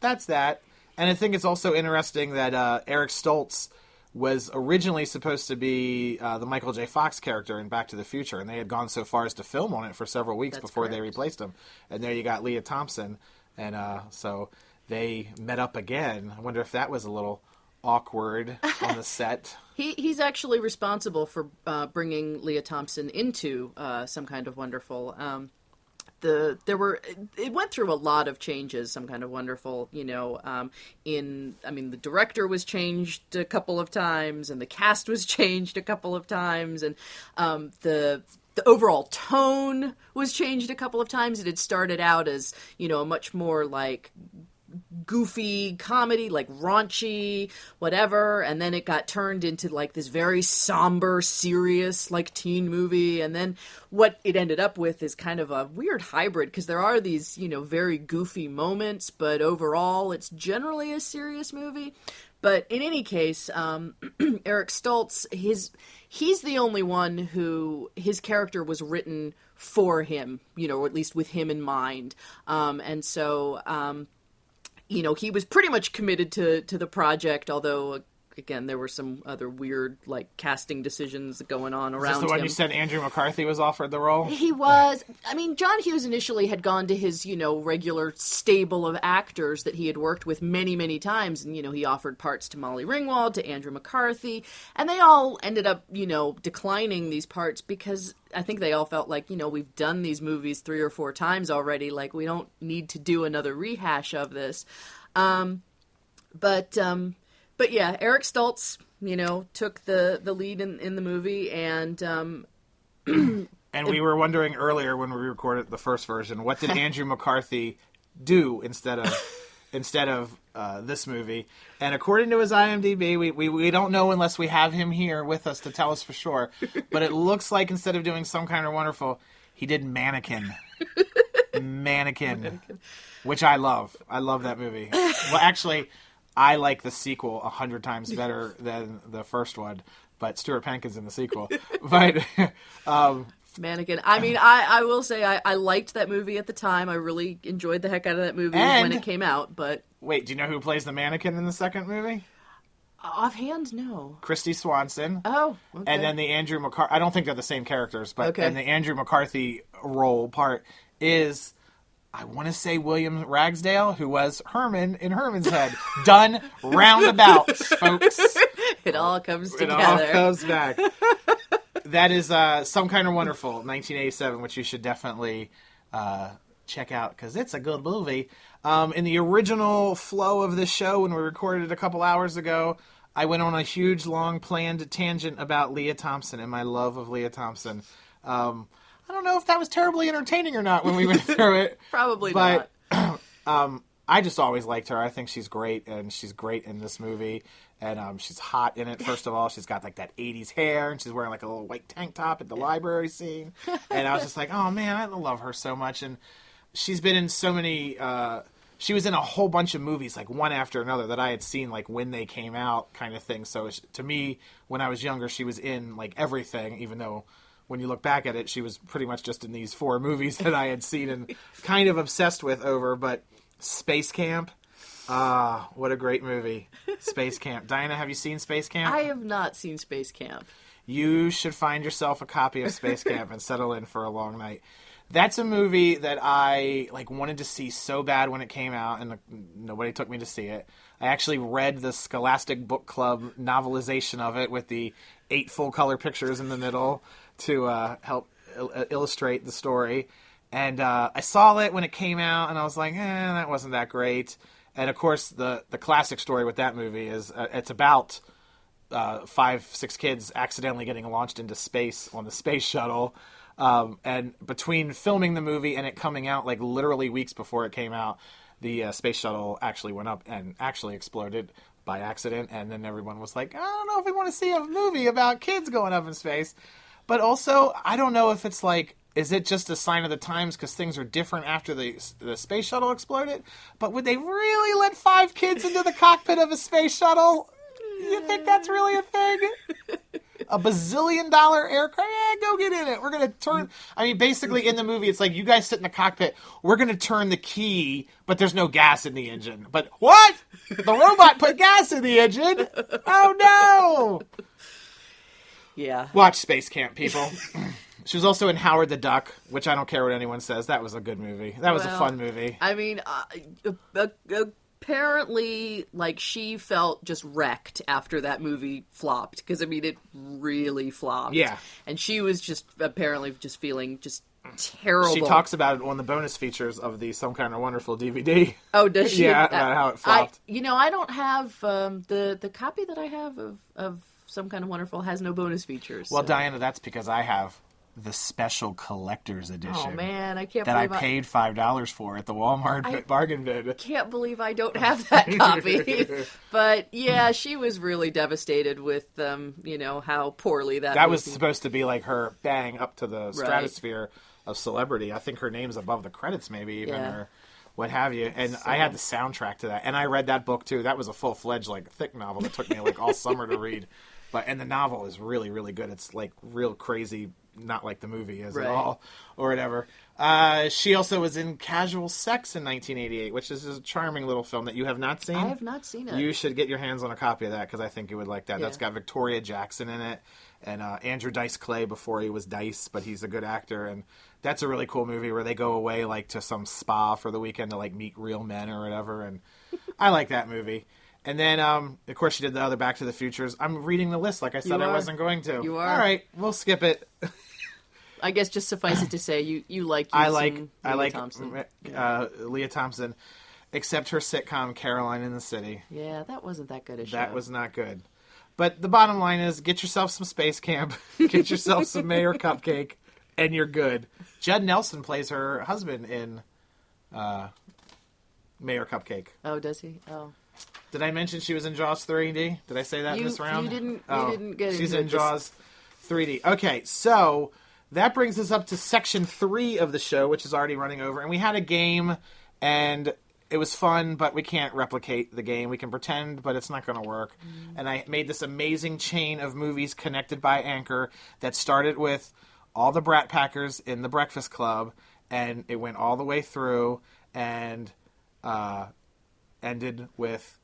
that's that. And I think it's also interesting that Eric Stoltz was originally supposed to be the Michael J. Fox character in Back to the Future, and they had gone so far as to film on it for several weeks before they replaced him. And there you got Leah Thompson, and so they met up again. I wonder if that was a little awkward on the set. He's actually responsible for bringing Leah Thompson into Some Kind of Wonderful. It went through a lot of changes, Some Kind of Wonderful, the director was changed a couple of times, and the cast was changed a couple of times, and the overall tone was changed a couple of times. It had started out as, a much more like goofy comedy, like raunchy, whatever, and then it got turned into like this very somber, serious, like teen movie, and then what it ended up with is kind of a weird hybrid, because there are these, very goofy moments, but overall it's generally a serious movie. But in any case, Eric Stoltz, he's the only one who his character was written for him, or at least with him in mind, and so he was pretty much committed to the project, although, again, there were some other weird, like, casting decisions going on around him. Is this the one you said Andrew McCarthy was offered the role? He was. I mean, John Hughes initially had gone to his, regular stable of actors that he had worked with many, many times. And, he offered parts to Molly Ringwald, to Andrew McCarthy. And they all ended up, declining these parts because I think they all felt like, we've done these movies 3 or 4 times already. Like, we don't need to do another rehash of this. But yeah, Eric Stoltz, took the lead in the movie, and and we were wondering earlier when we recorded the first version, what did Andrew McCarthy do instead of this movie? And according to his IMDb, we don't know unless we have him here with us to tell us for sure. But it looks like instead of doing Some Kind of Wonderful, he did Mannequin. Mannequin. Which I love. I love that movie. Well, actually, I like the sequel 100 times better than the first one, but Stuart Pankin's in the sequel. But Mannequin. I mean, I will say I liked that movie at the time. I really enjoyed the heck out of that movie when it came out. But wait, do you know who plays the mannequin in the second movie? Offhand, no. Kristy Swanson. Oh, okay. And then the Andrew McCarthy. I don't think they're the same characters, but and the Andrew McCarthy part is, I want to say, William Ragsdale, who was Herman in Herman's Head. Done roundabouts, folks. It all comes together. It all comes back. That is Some Kind of Wonderful, 1987, which you should definitely check out, because it's a good movie. In the original flow of this show, when we recorded it a couple hours ago, I went on a huge, long, planned tangent about Leah Thompson and my love of Leah Thompson. I don't know if that was terribly entertaining or not when we went through it. Probably not. I just always liked her. I think she's great, and she's great in this movie. And she's hot in it, first of all. She's got, like, that 80s hair, and she's wearing, like, a little white tank top at the library scene. And I was just like, oh, man, I love her so much. And she's been in so many... she was in a whole bunch of movies, like, one after another, that I had seen, like, when they came out kind of thing. So, to me, when I was younger, she was in, like, everything, even though... When you look back at it, she was pretty much just in these 4 movies that I had seen and kind of obsessed with over. But Space Camp, What a great movie. Space Camp. Diana, have you seen Space Camp? I have not seen Space Camp. You should find yourself a copy of Space Camp and settle in for a long night. That's a movie that I wanted to see so bad when it came out, and nobody took me to see it. I actually read the Scholastic Book Club novelization of it with the 8 full-color pictures in the middle to help illustrate the story. And I saw it when it came out, and I was like, that wasn't that great. And, of course, the classic story with that movie is it's about 5-6 kids accidentally getting launched into space on the space shuttle. And between filming the movie and it coming out, literally weeks before it came out, the space shuttle actually went up and actually exploded by accident. And then everyone was like, I don't know if we want to see a movie about kids going up in space. But also, I don't know if it's is it just a sign of the times because things are different after the space shuttle exploded? But would they really let 5 kids into the cockpit of a space shuttle? You think that's really a thing? A bazillion-dollar aircraft? Go get in it. We're going to turn... basically in the movie, it's you guys sit in the cockpit. We're going to turn the key, but there's no gas in the engine. But what? The robot put gas in the engine? Oh, no! Yeah. Watch Space Camp, people. She was also in Howard the Duck, which I don't care what anyone says. That was a good movie. That was a fun movie. Apparently, she felt just wrecked after that movie flopped. Because, it really flopped. Yeah. And she was just apparently just feeling just terrible. She talks about it on the bonus features of the Some Kind of Wonderful DVD. Oh, does she? Yeah, about how it flopped. I don't have... the copy that I have of Some Kind of Wonderful has no bonus features. Well, so. Diana, that's because I have the special collector's edition. Oh, man, I can't that believe I paid $5 for at the Walmart bargain bin. I can't believe I don't have that copy. But, yeah, she was really devastated with, how poorly that was supposed to be her bang up to the stratosphere of celebrity. I think her name's above the credits, maybe even, or what have you. And I had the soundtrack to that. And I read that book, too. That was a full-fledged, thick novel that took me, all summer to read. And the novel is really, really good. It's, real crazy, not like the movie is at all, or whatever. She also was in Casual Sex in 1988, which is a charming little film that you have not seen. I have not seen it. You should get your hands on a copy of that, because I think you would like that. Yeah. That's got Victoria Jackson in it, and Andrew Dice Clay before he was Dice, but he's a good actor, and that's a really cool movie where they go away, to some spa for the weekend to, meet real men or whatever, and I like that movie. And then, of course, she did the other Back to the Futures. I'm reading the list like I said I wasn't going to. You are. All right, we'll skip it. I guess just suffice it to say you like Leah Thompson. Leah Thompson, except her sitcom Caroline in the City. Yeah, that wasn't that good a show. That was not good. But the bottom line is, get yourself some Space Camp, get yourself some Mayor Cupcake, and you're good. Judd Nelson plays her husband in Mayor Cupcake. Oh, does he? Oh. Did I mention she was in Jaws 3D? Did I say that in this round? You didn't get it. She's in Jaws 3D. Okay, so that brings us up to section 3 of the show, which is already running over. And we had a game, and it was fun, but we can't replicate the game. We can pretend, but it's not going to work. And I made this amazing chain of movies connected by Anchor that started with all the Brat Packers in the Breakfast Club, and it went all the way through and ended with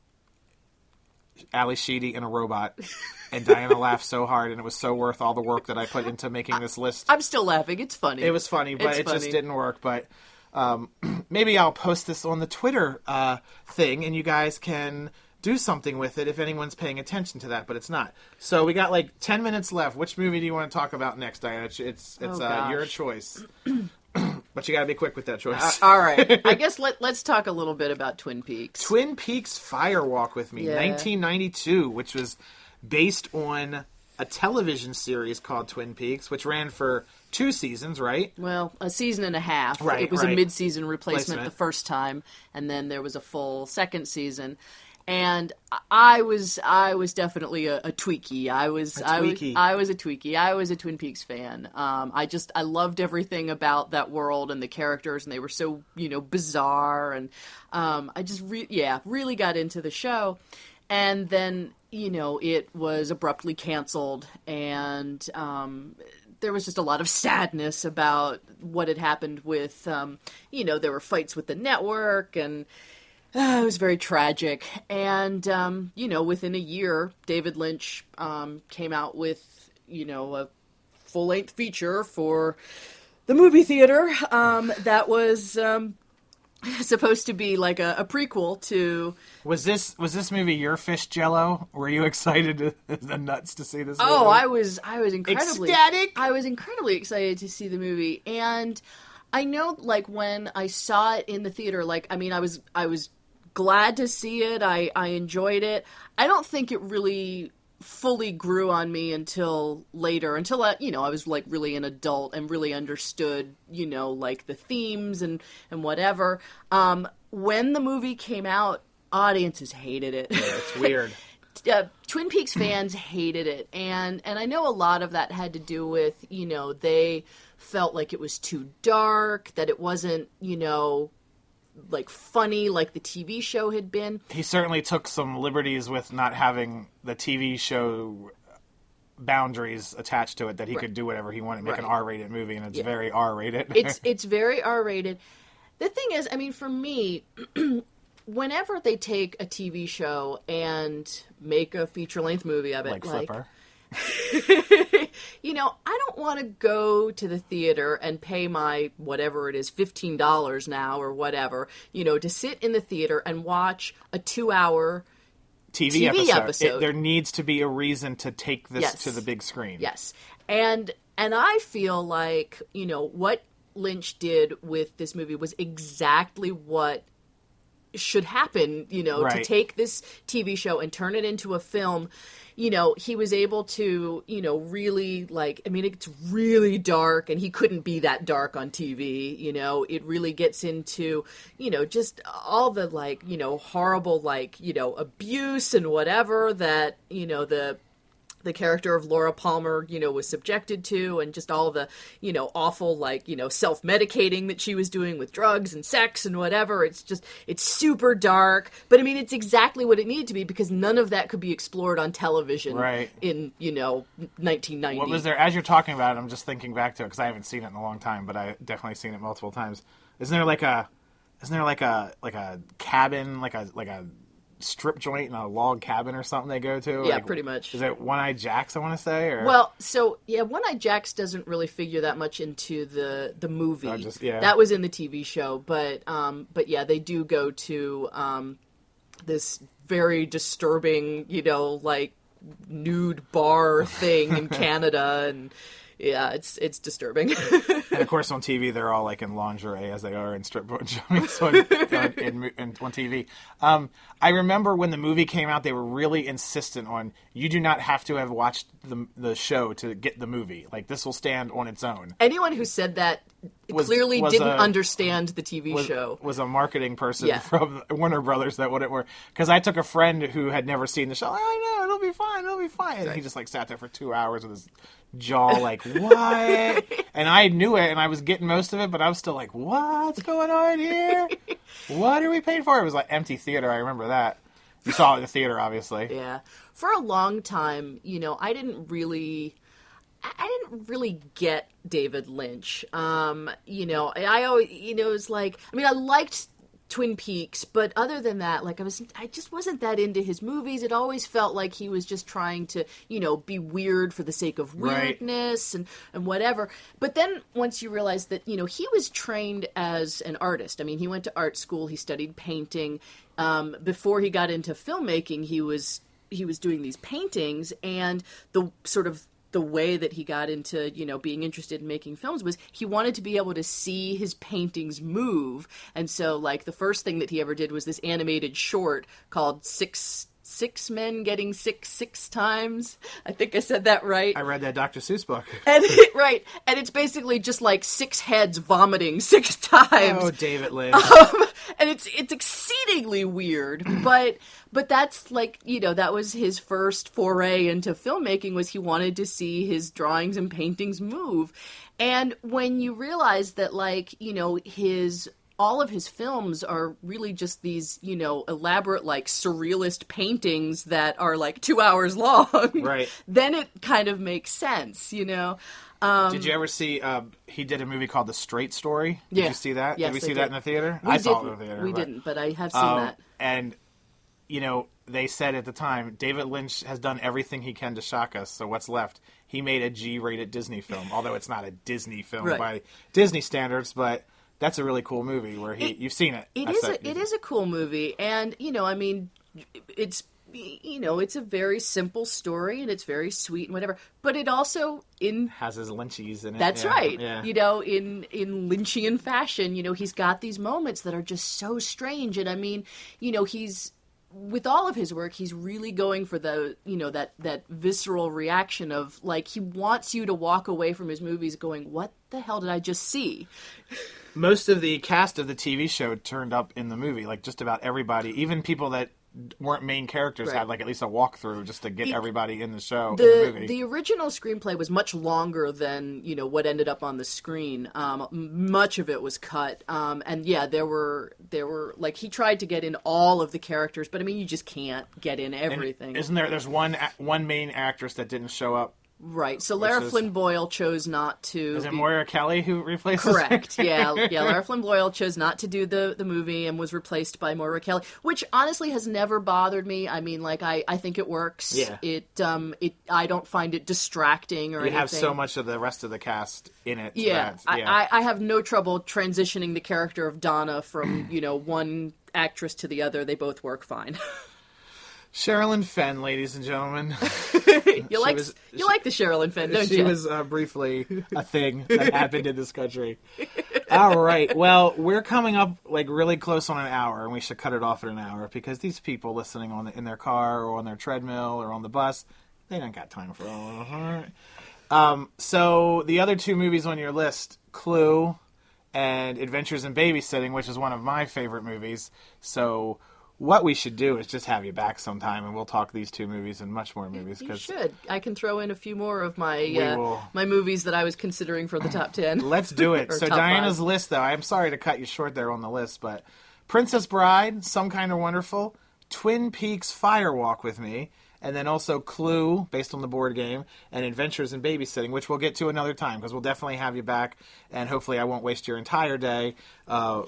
Ali Sheedy in a robot, and Diana laughed so hard, and it was so worth all the work that I put into making this list. I'm still laughing. It's funny. It was funny, but it just didn't work. But maybe I'll post this on the Twitter thing, and you guys can do something with it if anyone's paying attention to that, but it's not. So we got 10 minutes left. Which movie do you want to talk about next, Diana? It's your choice. But you got to be quick with that choice. All right. I guess let's talk a little bit about Twin Peaks. Twin Peaks Fire Walk with Me, 1992, which was based on a television series called Twin Peaks, which ran for 2 seasons, right? Well, a season and a half. Right, it was a mid-season replacement the first time, and then there was a full second season. And I was definitely a Tweaky. I was a Tweaky. I was a Twin Peaks fan. I loved everything about that world and the characters, and they were so bizarre. And I just really got into the show. And then it was abruptly canceled, and there was just a lot of sadness about what had happened with there were fights with the network, and It was very tragic. And, within a year, David Lynch came out with, a full-length feature for the movie theater that was supposed to be like a prequel to... Was this movie your fish Jello? Were you excited as the nuts to see this movie? Oh, I was incredibly... ecstatic? I was incredibly excited to see the movie. And I know, like, when I saw it in the theater, like, I mean, I was glad to see it. I enjoyed it. I don't think it really fully grew on me until later, until I was like really an adult and really understood, like the themes and whatever. When the movie came out, audiences hated it. Yeah, it's weird. Twin Peaks fans hated it, and I know a lot of that had to do with, they felt like it was too dark, that it wasn't, like funny like the TV show had been. He certainly took some liberties with not having the TV show boundaries attached to it, that he could do whatever he wanted, make an R-rated movie, and it's very R-rated. It's very R-rated. The thing is, I mean, for me, whenever they take a TV show and make a feature-length movie of it, like Flipper. I don't want to go to the theater and pay my, whatever it is, $15 now or whatever, to sit in the theater and watch a 2-hour TV episode. There needs to be a reason to take this to the big screen. Yes. And I feel like, what Lynch did with this movie was exactly what should happen, to take this TV show and turn it into a film. He was able to, really, like, I mean, it's really dark, and he couldn't be that dark on TV, it really gets into, just all the, like, horrible, like, abuse and whatever that, the character of Laura Palmer, was subjected to, and just all the, awful, like, self-medicating that she was doing with drugs and sex and whatever. It's super dark. But, I mean, it's exactly what it needed to be, because none of that could be explored on television in, 1990. What was there, as you're talking about it, I'm just thinking back to it, because I haven't seen it in a long time, but I've definitely seen it multiple times. Isn't there like a cabin, like a strip joint in a log cabin or something they go to? Yeah, like, pretty much. Is it One-Eyed Jacks, I want to say? Or? Well, so, yeah, One-Eyed Jacks doesn't really figure that much into the movie. Yeah. That was in the TV show, but yeah, they do go to this very disturbing, like, nude bar thing in Canada, and yeah, it's disturbing. And of course, on TV, they're all like in lingerie, as they are in strip joints on TV. I remember when the movie came out, they were really insistent on, you do not have to have watched the show to get the movie. Like, this will stand on its own. Anyone who said that clearly didn't understand the TV show. Was a marketing person from Warner Brothers that wouldn't work. Because I took a friend who had never seen the show. I know, it'll be fine. And he just like sat there for 2 hours with his jaw like, what? And I knew it, and I was getting most of it, but I was still like, what's going on here? What are we paying for? It was like empty theater. I remember that. You saw it in the theater, obviously. Yeah. For a long time, I didn't really get David Lynch. I always, it was like, I mean, I liked Twin Peaks, but other than that, like, I just wasn't that into his movies. It always felt like he was just trying to, be weird for the sake of weirdness and whatever. But then once you realize that, he was trained as an artist. I mean, he went to art school, he studied painting. Before he got into filmmaking, he was doing these paintings, and the way that he got into, being interested in making films was he wanted to be able to see his paintings move. And so, like, the first thing that he ever did was this animated short called Six Men Getting Sick 6 Times. I think I said that right. I read that Dr. Seuss book. And and it's basically just like 6 heads vomiting 6 times. Oh, David Lynch. And it's exceedingly weird, but that's like, that was his first foray into filmmaking, was he wanted to see his drawings and paintings move. And when you realize that, like, his all of his films are really just these, elaborate, like, surrealist paintings that are, like, 2 hours long. Right. Then it kind of makes sense, Did you ever see, he did a movie called The Straight Story? Did you see that? Yes, did we see I that did. in the theater? We I saw it didn't. in the theater. We didn't, but I have seen that. And, they said at the time, David Lynch has done everything he can to shock us, so what's left? He made a G-rated Disney film, although it's not a Disney film by Disney standards, but that's a really cool movie where you've seen it. It is a cool movie, and, it's... it's a very simple story and it's very sweet and whatever, but it also has his Lynchies in it. That's right. Yeah. In Lynchian fashion, he's got these moments that are just so strange, and he's with all of his work, he's really going for the, that visceral reaction of, like, he wants you to walk away from his movies going, what the hell did I just see? Most of the cast of the TV show turned up in the movie, like just about everybody, even people that weren't main characters had like at least a walkthrough just to get everybody in the show. The movie. The original screenplay was much longer than what ended up on the screen. Much of it was cut, and there were like he tried to get in all of the characters, but I mean you just can't get in everything. And isn't there? There's one main actress that didn't show up. Right, so Lara Flynn Boyle chose not to... Is it Moira Kelly who replaces her? Correct, yeah. Lara Flynn Boyle chose not to do the movie and was replaced by Moira Kelly, which honestly has never bothered me. I mean, like, I think it works. Yeah. I don't find it distracting or anything. You have so much of the rest of the cast in it. Yeah, I have no trouble transitioning the character of Donna from, one actress to the other. They both work fine. Sherilyn Fenn, ladies and gentlemen. You like the Sherilyn Fenn, don't you? She was briefly a thing that happened in this country. All right. Well, we're coming up like really close on an hour, and we should cut it off at an hour because these people listening in their car or on their treadmill or on the bus, they don't got time for all of it. So the other two movies on your list, Clue and Adventures in Babysitting, which is one of my favorite movies. So what we should do is just have you back sometime, and we'll talk these two movies and much more movies. You should. I can throw in a few more of my my movies that I was considering for the top 10. Let's do it. So Diana's 5. list, though, I'm sorry to cut you short there on the list, but Princess Bride, Some Kind of Wonderful, Twin Peaks Fire Walk with Me, and then also Clue, based on the board game, and Adventures in Babysitting, which we'll get to another time, because we'll definitely have you back, and hopefully I won't waste your entire day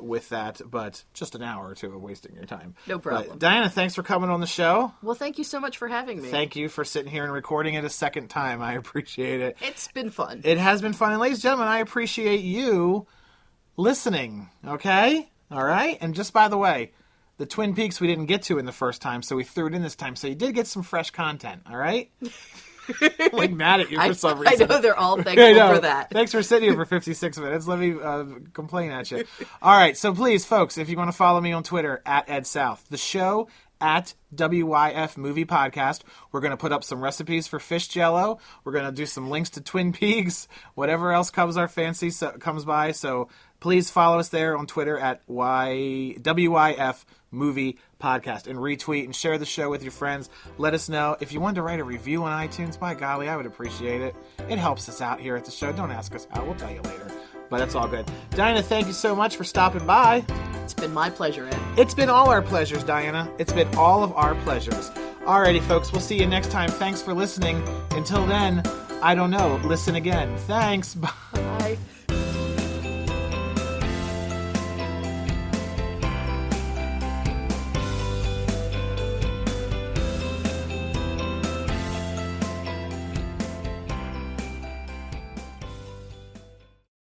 with that, but just an hour or two of wasting your time. No problem. But, Diana, thanks for coming on the show. Well, thank you so much for having me. Thank you for sitting here and recording it a second time. I appreciate it. It's been fun. It has been fun. And ladies and gentlemen, I appreciate you listening, okay? All right? And just by the way, the Twin Peaks we didn't get to in the first time, so we threw it in this time. So you did get some fresh content, all right? I'm like mad at you for some reason. I know they're all thankful for that. Thanks for sitting here for 56 minutes. Let me complain at you. All right, so please, folks, if you want to follow me on Twitter, @EdSouth. The show, @WYF Movie Podcast. We're going to put up some recipes for fish jello. We're going to do some links to Twin Peaks, whatever else comes our fancy comes by. So please follow us there on Twitter @WYF Movie Podcast and retweet and share the show with your friends. Let us know. If you wanted to write a review on iTunes, by golly, I would appreciate it. It helps us out here at the show. Don't ask us how. We'll tell you later. But that's all good. Diana, thank you so much for stopping by. It's been my pleasure, Ed. It's been all our pleasures, Diana. It's been all of our pleasures. Alrighty, folks. We'll see you next time. Thanks for listening. Until then, I don't know. Listen again. Thanks. Bye. Bye.